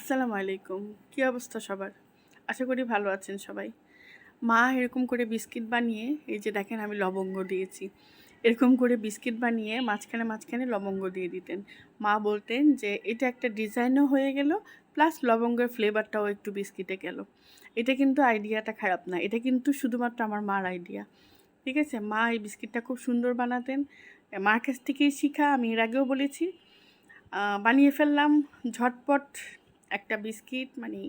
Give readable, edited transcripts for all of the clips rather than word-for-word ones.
আসসালামু আলাইকুম। কী অবস্থা সবার? আশা করি ভালো আছেন সবাই। মা এরকম করে বিস্কিট বানিয়ে, এই যে দেখেন আমি লবঙ্গ দিয়েছি। এরকম করে বিস্কিট বানিয়ে মাঝখানে মাঝখানে লবঙ্গ দিয়ে দিতেন। মা বলতেন যে এটা একটা ডিজাইনও হয়ে গেল, প্লাস লবঙ্গের ফ্লেভারটাও একটু বিস্কিটে গেল। এটা কিন্তু আইডিয়াটা খারাপ না। এটা কিন্তু শুধুমাত্র আমার মার আইডিয়া। ঠিক আছে? মা এই বিস্কিটটা খুব সুন্দর বানাতেন। মার কাছ থেকেই শিখা, আমি এর আগেও বলেছি। বানিয়ে ফেললাম ঝটপট একটা বিস্কিট। মানে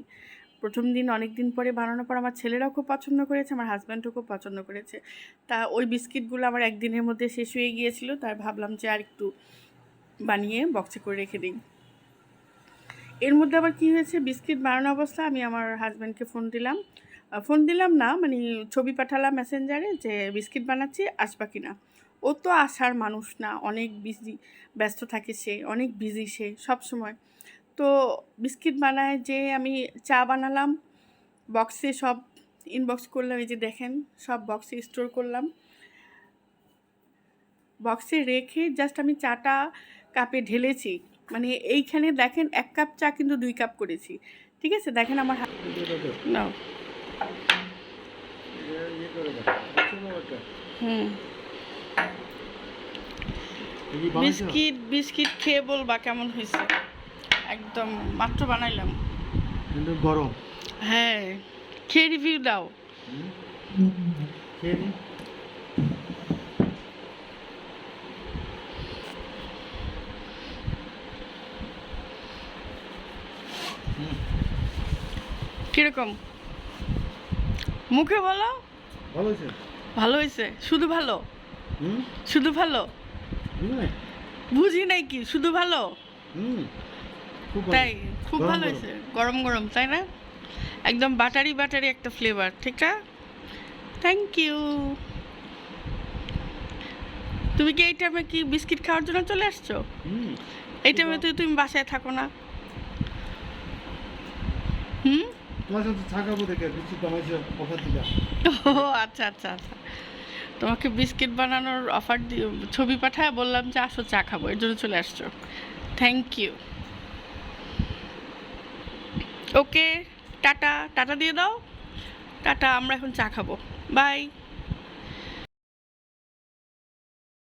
প্রথম দিন অনেক দিন পরে বানানোর পর আমার ছেলেরাও খুব পছন্দ করেছে, আমার হাজব্যান্ডও খুব পছন্দ করেছে। তা ওই বিস্কিটগুলো আমার একদিনের মধ্যে শেষ হয়ে গিয়েছিল, তাই ভাবলাম যে আর একটু বানিয়ে বক্সে করে রেখে দিই। এর মধ্যে আবার কী হয়েছে, বিস্কিট বানানো অবস্থা আমি আমার হাজব্যান্ডকে ফোন দিলাম না, মানে ছবি পাঠালাম মেসেঞ্জারে যে বিস্কিট বানাচ্ছি, আসবা কি না। ও তো আসার মানুষ না, অনেক ব্যস্ত থাকে সে, অনেক বিজি সে সব সময়। তো বিস্কিট বানায় যে আমি চা বানালাম, বক্সে সব ইনবক্স করলাম, এই যে দেখেন সব বক্সে স্টোর করলাম। বক্সে রেখে জাস্ট আমি চাটা কাপে ঢেলেছি। মানে এইখানে দেখেন 1 কাপ চা কিন্তু 2 কাপ করেছি। ঠিক আছে, দেখেন আমার নাও। বিস্কিট খেয়ে বলবা কেমন হয়েছে। একদম মাত্র বানাইলাম, কিন্তু গরম। হ্যাঁ, খেয়ে রিভিউ দাও। কিরকম মুখে বলো? ভালো হয়েছে। ভালো হয়েছে? শুধু ভালো? শুধু ভালো? বুঝি নাই কি, শুধু ভালো? তাই খুব ভালো হয়েছে, গরম গরম, তাই না? একদম বাটারি বাটারি একটা ফ্লেভার, ঠিক না? Thank you. তুমি কি এই টাইমে কি বিস্কিট খাওয়ার জন্য চলে আসছো? এই টাইমে তো তুমি বাসায় থাকো না। তোমার সাথে চা খাবো দেখে বিস্কিট বানাইছে অফার দিলা। ও আচ্ছা আচ্ছা আচ্ছা, তোমাকে বিস্কিট বানানোর অফার দিয়ে ছবি পাঠায় বললাম যে আসো চা খাবো, এর জন্য চলে আসছো। Thank you. ওকে, টাটা টাটা দিয়ে দাও। টাটা, আমরা এখন চা খাবো। বাই।